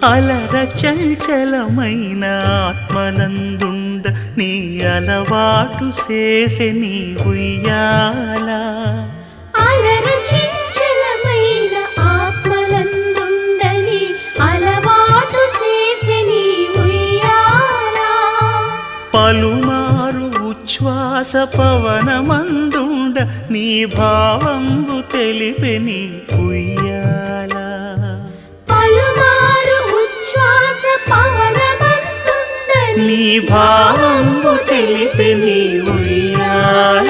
అలర చంచలమైన ఆత్మనందుండ నీ అలవాటు చేసే నీ ఉయ్యాల అలర చంచలమైన ఆత్మనందుండ నీ అలవాటు చేసే నీ ఉయ్యాల పలుమారు ఉచ్ఛ్వాస పవనమందుండ నీ భావంబు తెలిపే నీ ఉయ్యాల పలుమారు ఉచ్ఛ్వాస పవనమందుండ నీ భావంబు తెలిపే నీ ఉయ్యాల